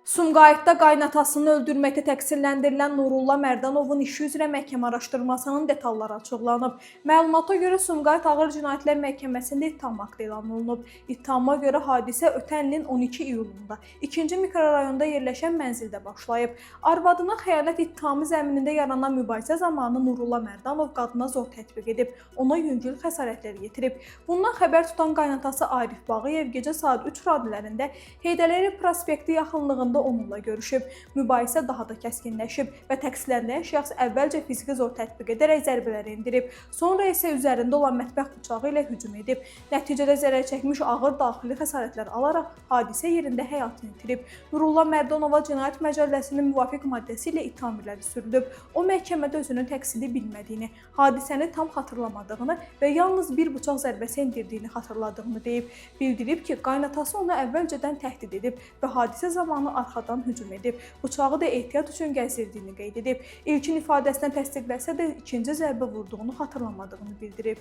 Sumqayıtda qaynatasını öldürməkdə təqsirləndirilən Nurulla Mərdanovun işi üzrə məhkəmə araşdırmasının detalları açıqlanıb. Məlumata görə Sumqayıt Ağır Cinayətlər Məhkəməsində ittiham aktı elan olunub. İttihama görə hadisə ötən ilin 12 iyulunda 2-ci mikrorayonda yerləşən mənzildə başlayıb. Arvadına xəyanət ittihamı zəminində yaranan mübahisə zamanı Nurulla Mərdanov qadına zor tətbiq edib, ona yüngül xəsarətlər yetirib. Bundan xəbər tutan qaynatası Arif Bağıyev gecə saat 3 radələrində Heydər prospekti yaxınlığında onunla görüşüb. Mübahisə daha da kəskinləşib və təqsirləndirilən şəxs əvvəlcə fiziki zor tətbiq edərək zərbələr endirib, sonra isə üzərində olan mətbəx bıçağı ilə hücum edib. Nəticədə zərər çəkmiş ağır daxili xəsarətlər alaraq hadisə yerində həyatını itirib. Nurulla Mərdanova Cinayət Məcəlləsinin müvafiq maddəsi ilə ittiham irəli sürülüb. O məhkəmədə özünün təqsiri bilmədiyini, hadisəni tam xatırlamadığını və yalnız bir bıçaq zərbəsi endirdiyini xatırladığını deyib. Bildirib ki, qaynatası onu əvvəlcədən təhdid edib və hadisə zamanı arxadan hücum edib. Bıçağı da ehtiyat üçün gəzirdiyini qeyd edib. İlkin ifadəsindən təsdiqləsə də ikinci zərbə vurduğunu xatırlamadığını bildirib.